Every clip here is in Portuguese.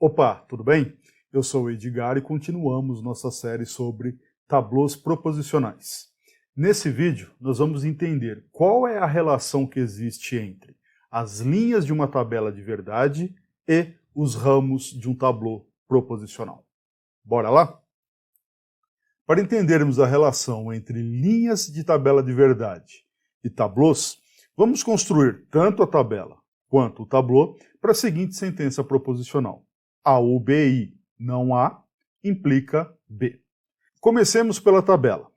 Opa, tudo bem? Eu sou o Edgar e continuamos nossa série sobre tablôs proposicionais. Nesse vídeo, nós vamos entender qual é a relação que existe entre as linhas de uma tabela de verdade e os ramos de um tablô proposicional. Bora lá? Para entendermos a relação entre linhas de tabela de verdade e tablôs, vamos construir tanto a tabela quanto o tablô para a seguinte sentença proposicional. A ou BI não A implica B. Comecemos pela tabela.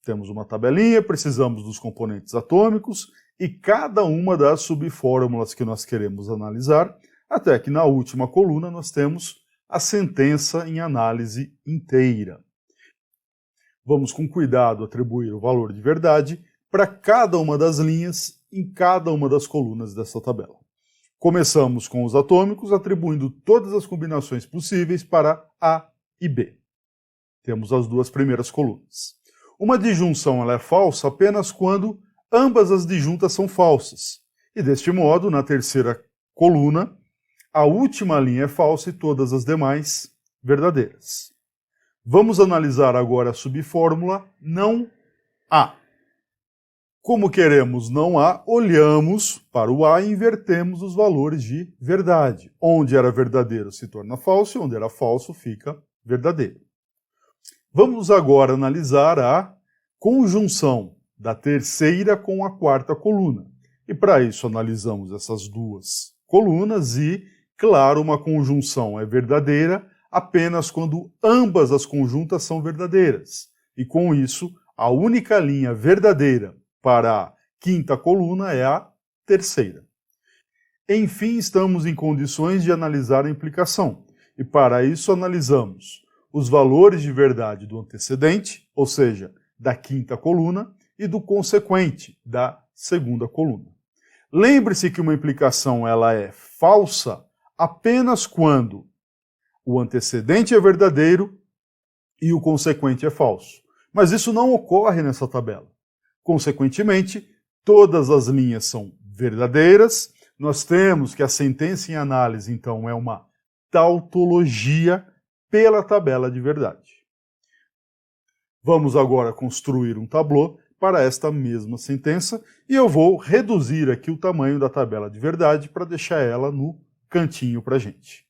Temos uma tabelinha, precisamos dos componentes atômicos e cada uma das subfórmulas que nós queremos analisar, até que na última coluna nós temos a sentença em análise inteira. Vamos com cuidado atribuir o valor de verdade para cada uma das linhas em cada uma das colunas dessa tabela. Começamos com os atômicos, atribuindo todas as combinações possíveis para A e B. Temos as duas primeiras colunas. Uma disjunção ela é falsa apenas quando ambas as disjuntas são falsas. E deste modo, na terceira coluna, a última linha é falsa e todas as demais verdadeiras. Vamos analisar agora a subfórmula não A. Como queremos não A, olhamos para o A e invertemos os valores de verdade. Onde era verdadeiro se torna falso e onde era falso fica verdadeiro. Vamos agora analisar a conjunção da terceira com a quarta coluna. E para isso analisamos essas duas colunas e, claro, uma conjunção é verdadeira apenas quando ambas as conjuntas são verdadeiras. E com isso, a única linha verdadeira para a quinta coluna é a terceira. Enfim, estamos em condições de analisar a implicação. E para isso analisamos os valores de verdade do antecedente, ou seja, da quinta coluna, e do consequente, da segunda coluna. Lembre-se que uma implicação ela é falsa apenas quando o antecedente é verdadeiro e o consequente é falso. Mas isso não ocorre nessa tabela. Consequentemente, todas as linhas são verdadeiras. Nós temos que a sentença em análise, então, é uma tautologia pela tabela de verdade. Vamos agora construir um tablô para esta mesma sentença e eu vou reduzir aqui o tamanho da tabela de verdade para deixar ela no cantinho para a gente.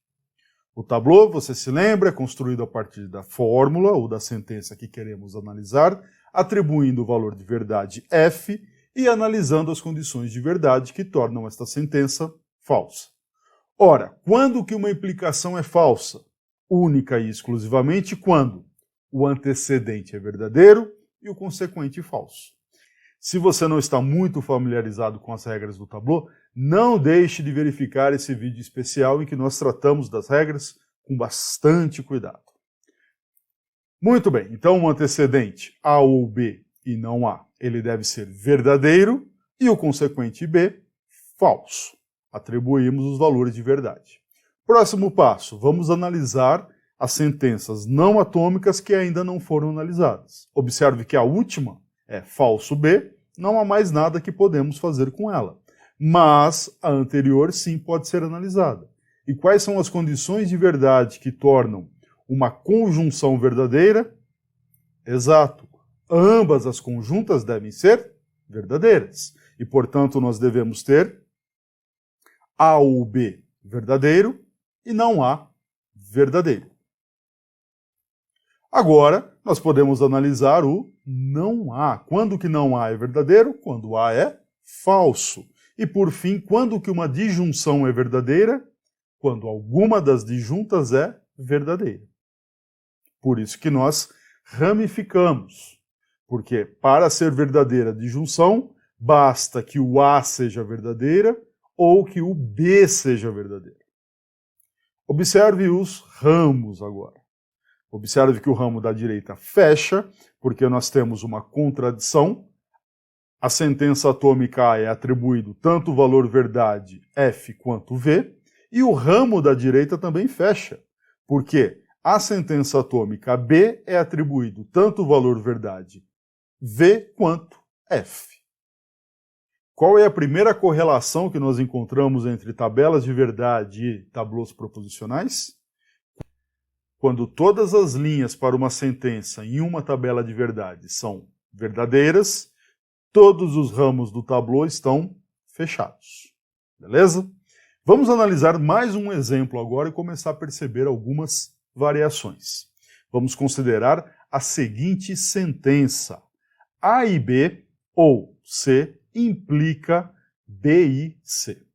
O tablô, você se lembra, é construído a partir da fórmula ou da sentença que queremos analisar, atribuindo o valor de verdade f e analisando as condições de verdade que tornam esta sentença falsa. Ora, quando que uma implicação é falsa? Única e exclusivamente quando o antecedente é verdadeiro e o consequente falso. Se você não está muito familiarizado com as regras do tablô, não deixe de verificar esse vídeo especial em que nós tratamos das regras com bastante cuidado. Muito bem, então o antecedente A ou B e não A, ele deve ser verdadeiro e o consequente B, falso. Atribuímos os valores de verdade. Próximo passo, vamos analisar as sentenças não atômicas que ainda não foram analisadas. Observe que a última é falso B, não há mais nada que podemos fazer com ela. Mas a anterior sim pode ser analisada. E quais são as condições de verdade que tornam uma conjunção verdadeira? Exato. Ambas as conjuntas devem ser verdadeiras. E, portanto, nós devemos ter A ou B verdadeiro e não A verdadeiro. Agora, nós podemos analisar o não A. Quando que não A é verdadeiro? Quando A é falso. E, por fim, quando que uma disjunção é verdadeira? Quando alguma das disjuntas é verdadeira. Por isso que nós ramificamos. Porque para ser verdadeira a disjunção, basta que o A seja verdadeira ou que o B seja verdadeiro. Observe os ramos agora. Observe que o ramo da direita fecha, porque nós temos uma contradição. A sentença atômica A é atribuído tanto o valor verdade F quanto V, e o ramo da direita também fecha, porque a sentença atômica B é atribuído tanto o valor verdade V quanto F. Qual é a primeira correlação que nós encontramos entre tabelas de verdade e tablôs proposicionais? Quando todas as linhas para uma sentença em uma tabela de verdade são verdadeiras, todos os ramos do tablô estão fechados. Beleza? Vamos analisar mais um exemplo agora e começar a perceber algumas variações. Vamos considerar a seguinte sentença: A e B, ou C, implica B e C.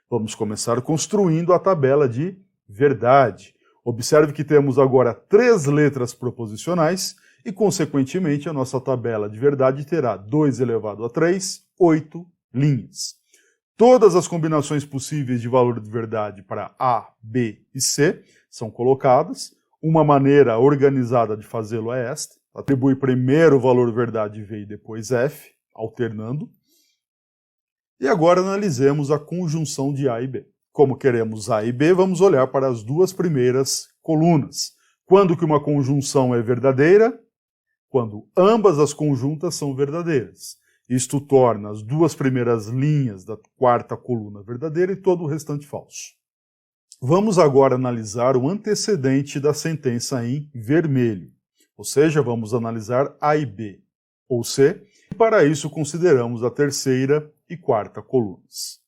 Vamos começar construindo a tabela de verdade. Observe que temos agora 3 letras proposicionais e, consequentemente, a nossa tabela de verdade terá 2 elevado a 3, 8 linhas. Todas as combinações possíveis de valor de verdade para A, B e C são colocadas. Uma maneira organizada de fazê-lo é esta: atribui primeiro o valor de verdade V e depois F, alternando. E agora analisemos a conjunção de A e B. Como queremos A e B, vamos olhar para as 2 primeiras colunas. Quando que uma conjunção é verdadeira? Quando ambas as conjuntas são verdadeiras. Isto torna as 2 primeiras linhas da 4ª coluna verdadeira e todo o restante falso. Vamos agora analisar o antecedente da sentença em vermelho. Ou seja, vamos analisar A e B, ou C, e para isso consideramos a 3ª e 4ª colunas.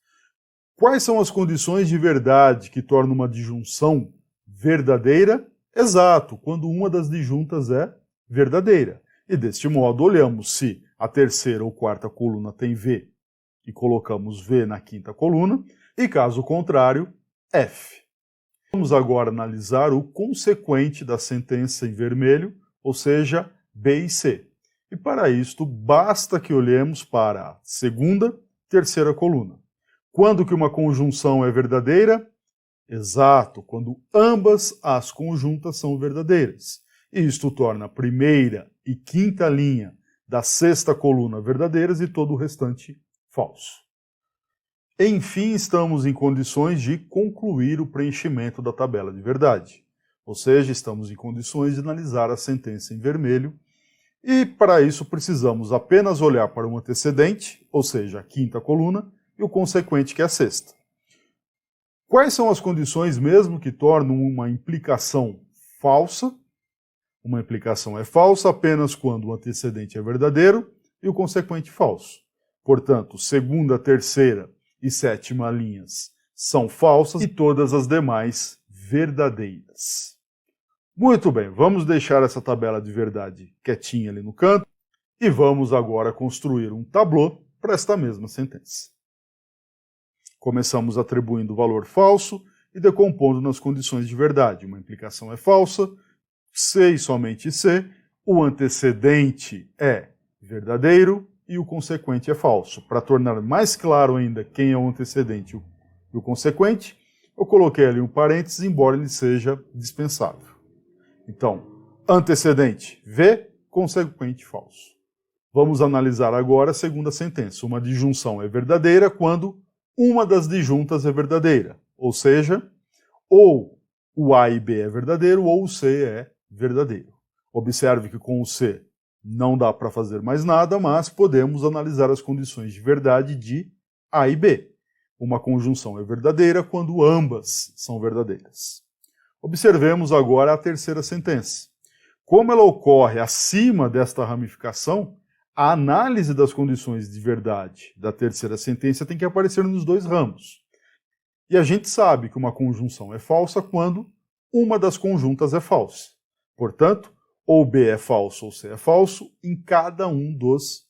Quais são as condições de verdade que tornam uma disjunção verdadeira? Exato, quando uma das disjuntas é verdadeira. E deste modo olhamos se a 3ª ou 4ª coluna tem V e colocamos V na 5ª coluna, e caso contrário, F. Vamos agora analisar o consequente da sentença em vermelho, ou seja, B e C. E para isto basta que olhemos para a 2ª, 3ª coluna. Quando que uma conjunção é verdadeira? Exato, quando ambas as conjuntas são verdadeiras. Isto torna a 1ª e 5ª linha da 6ª coluna verdadeiras e todo o restante falso. Enfim, estamos em condições de concluir o preenchimento da tabela de verdade. Ou seja, estamos em condições de analisar a sentença em vermelho. E para isso precisamos apenas olhar para o antecedente, ou seja, a 5ª coluna, e o consequente, que é a 6ª. Quais são as condições mesmo que tornam uma implicação falsa? Uma implicação é falsa apenas quando o antecedente é verdadeiro e o consequente falso. Portanto, 2ª, 3ª e 7ª linhas são falsas e todas as demais verdadeiras. Muito bem, vamos deixar essa tabela de verdade quietinha ali no canto e vamos agora construir um tablô para esta mesma sentença. Começamos atribuindo o valor falso e decompondo nas condições de verdade. Uma implicação é falsa, C e somente C, o antecedente é verdadeiro e o consequente é falso. Para tornar mais claro ainda quem é o antecedente e o consequente, eu coloquei ali um parênteses, embora ele seja dispensável. Então, antecedente V, consequente falso. Vamos analisar agora a 2ª sentença. Uma disjunção é verdadeira quando uma das disjuntas é verdadeira, ou seja, ou o A e B é verdadeiro ou o C é verdadeiro. Observe que com o C não dá para fazer mais nada, mas podemos analisar as condições de verdade de A e B. Uma conjunção é verdadeira quando ambas são verdadeiras. Observemos agora a 3ª sentença. Como ela ocorre acima desta ramificação, a análise das condições de verdade da 3ª sentença tem que aparecer nos 2 ramos. E a gente sabe que uma conjunção é falsa quando uma das conjuntas é falsa. Portanto, ou B é falso ou C é falso em cada um dos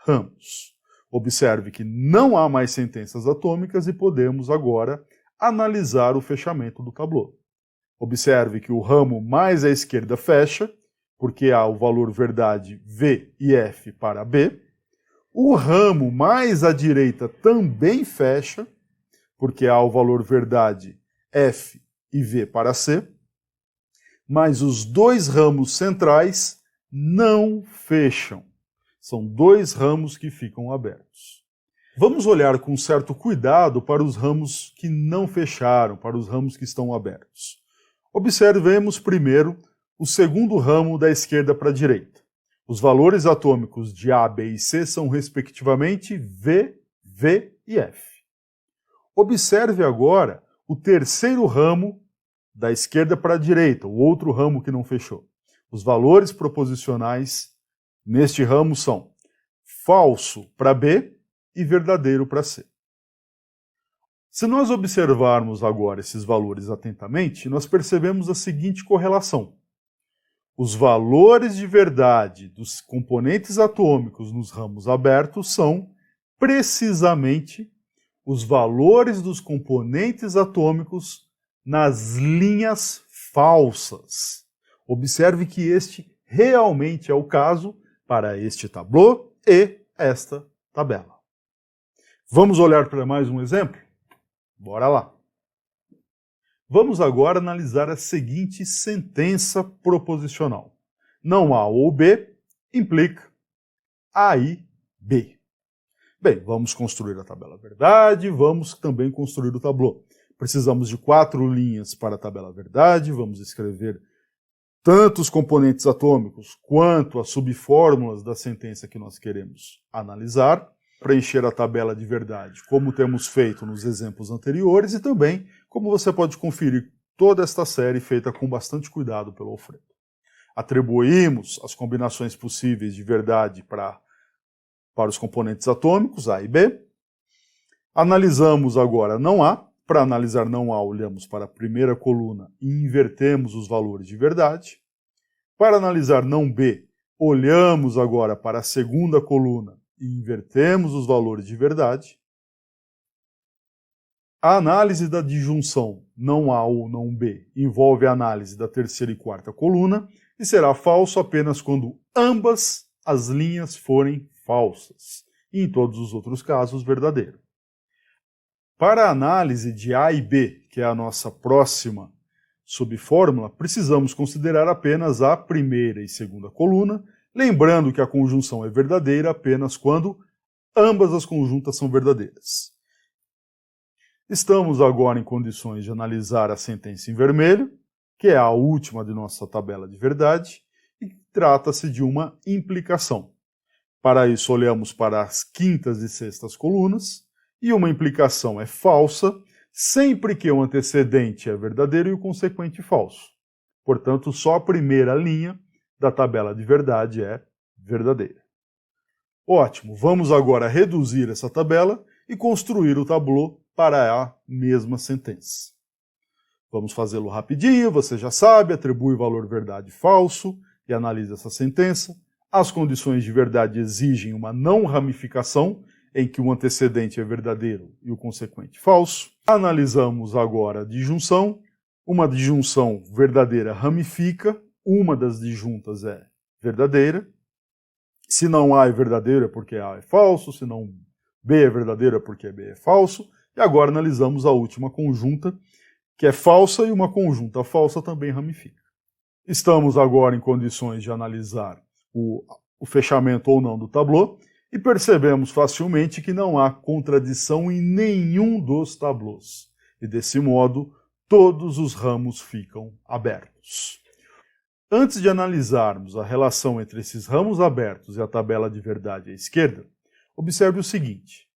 ramos. Observe que não há mais sentenças atômicas e podemos agora analisar o fechamento do tablô. Observe que o ramo mais à esquerda fecha, porque há o valor verdade V e F para B. O ramo mais à direita também fecha, porque há o valor verdade F e V para C. Mas os 2 ramos centrais não fecham. São 2 ramos que ficam abertos. Vamos olhar com certo cuidado para os ramos que não fecharam, para os ramos que estão abertos. Observemos primeiro o 2º ramo da esquerda para a direita. Os valores atômicos de A, B e C são respectivamente V, V e F. Observe agora o terceiro ramo da esquerda para a direita, o outro ramo que não fechou. Os valores proposicionais neste ramo são falso para B e verdadeiro para C. Se nós observarmos agora esses valores atentamente, nós percebemos a seguinte correlação. Os valores de verdade dos componentes atômicos nos ramos abertos são precisamente os valores dos componentes atômicos nas linhas falsas. Observe que este realmente é o caso para este tablô e esta tabela. Vamos olhar para mais um exemplo? Bora lá. Vamos agora analisar a seguinte sentença proposicional. Não A ou B implica A e B. Bem, vamos construir a tabela verdade, vamos também construir o tablô. Precisamos de 4 linhas para a tabela verdade, vamos escrever tanto os componentes atômicos quanto as subfórmulas da sentença que nós queremos analisar, preencher a tabela de verdade, como temos feito nos exemplos anteriores, e também como você pode conferir toda esta série feita com bastante cuidado pelo Alfredo. Atribuímos as combinações possíveis de verdade para os componentes atômicos, A e B. Analisamos agora não A. Para analisar não A, olhamos para a primeira coluna e invertemos os valores de verdade. Para analisar não B, olhamos agora para a segunda coluna e invertemos os valores de verdade. A análise da disjunção não A ou não B envolve a análise da terceira e quarta coluna e será falso apenas quando ambas as linhas forem falsas, e em todos os outros casos, verdadeiro. Para a análise de A e B, que é a nossa próxima subfórmula, precisamos considerar apenas a primeira e segunda coluna, lembrando que a conjunção é verdadeira apenas quando ambas as conjuntas são verdadeiras. Estamos agora em condições de analisar a sentença em vermelho, que é a última de nossa tabela de verdade, e trata-se de uma implicação. Para isso, olhamos para as quintas e sextas colunas, e uma implicação é falsa sempre que o antecedente é verdadeiro e o consequente falso. Portanto, só a primeira linha da tabela de verdade é verdadeira. Ótimo, vamos agora reduzir essa tabela e construir o tablô para a mesma sentença. Vamos fazê-lo rapidinho, você já sabe, atribui o valor verdade falso e analisa essa sentença. As condições de verdade exigem uma não ramificação, em que o antecedente é verdadeiro e o consequente falso. Analisamos agora a disjunção. Uma disjunção verdadeira ramifica, uma das disjuntas é verdadeira. Se não A é verdadeiro é porque A é falso, se não B é verdadeiro é porque B é falso. E agora analisamos a última conjunta, que é falsa, e uma conjunta falsa também ramifica. Estamos agora em condições de analisar o fechamento ou não do tablô, e percebemos facilmente que não há contradição em nenhum dos tablôs. E desse modo, todos os ramos ficam abertos. Antes de analisarmos a relação entre esses ramos abertos e a tabela de verdade à esquerda, observe o seguinte.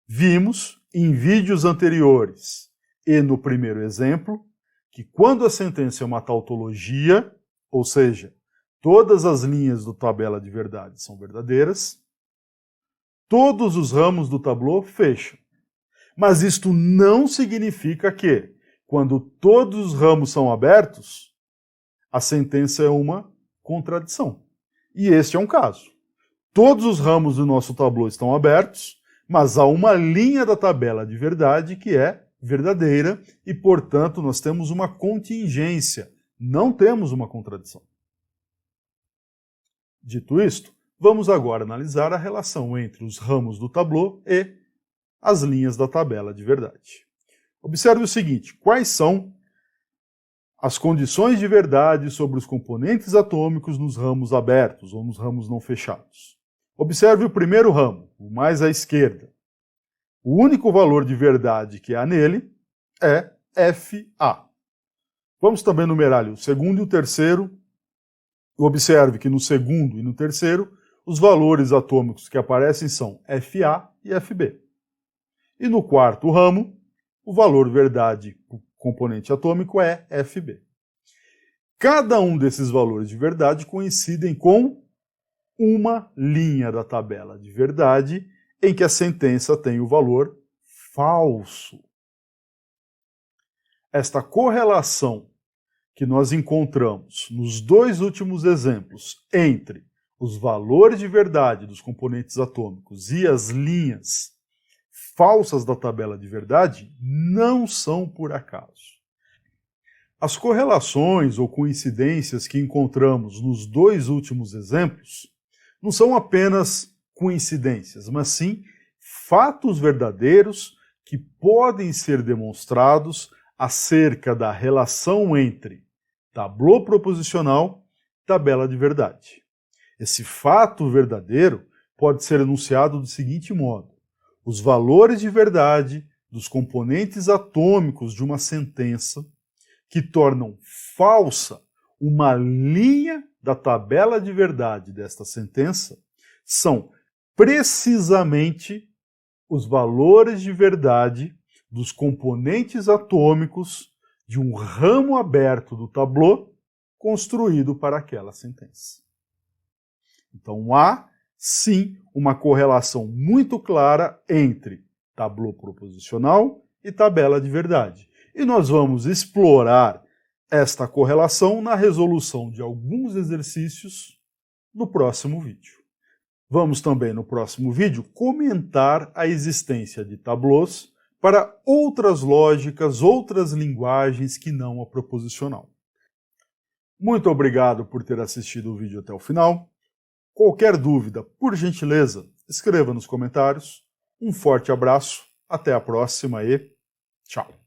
Vimos em vídeos anteriores e no primeiro exemplo que quando a sentença é uma tautologia, ou seja, todas as linhas da tabela de verdade são verdadeiras, todos os ramos do tablô fecham. Mas isto não significa que, quando todos os ramos são abertos, a sentença é uma contradição. E este é um caso. Todos os ramos do nosso tablô estão abertos, mas há uma linha da tabela de verdade que é verdadeira e, portanto, nós temos uma contingência, não temos uma contradição. Dito isto, vamos agora analisar a relação entre os ramos do tablô e as linhas da tabela de verdade. Observe o seguinte, quais são as condições de verdade sobre os componentes atômicos nos ramos abertos ou nos ramos não fechados. Observe o primeiro ramo, o mais à esquerda. O único valor de verdade que há nele é FA. Vamos também numerar ali o segundo e o terceiro. Observe que no segundo e no terceiro, os valores atômicos que aparecem são FA e FB. E no quarto ramo, o valor verdade do componente atômico é FB. Cada um desses valores de verdade coincidem com uma linha da tabela de verdade em que a sentença tem o valor falso. Esta correlação que nós encontramos nos dois últimos exemplos entre os valores de verdade dos componentes atômicos e as linhas falsas da tabela de verdade não são por acaso. As correlações ou coincidências que encontramos nos dois últimos exemplos não são apenas coincidências, mas sim fatos verdadeiros que podem ser demonstrados acerca da relação entre tablô proposicional e tabela de verdade. Esse fato verdadeiro pode ser enunciado do seguinte modo: os valores de verdade dos componentes atômicos de uma sentença que tornam falsa uma linha da tabela de verdade desta sentença são precisamente os valores de verdade dos componentes atômicos de um ramo aberto do tablô construído para aquela sentença. Então há, sim, uma correlação muito clara entre tablô proposicional e tabela de verdade. E nós vamos explorar esta correlação na resolução de alguns exercícios no próximo vídeo. Vamos também, no próximo vídeo, comentar a existência de tablôs para outras lógicas, outras linguagens que não a proposicional. Muito obrigado por ter assistido o vídeo até o final. Qualquer dúvida, por gentileza, escreva nos comentários. Um forte abraço, até a próxima e tchau!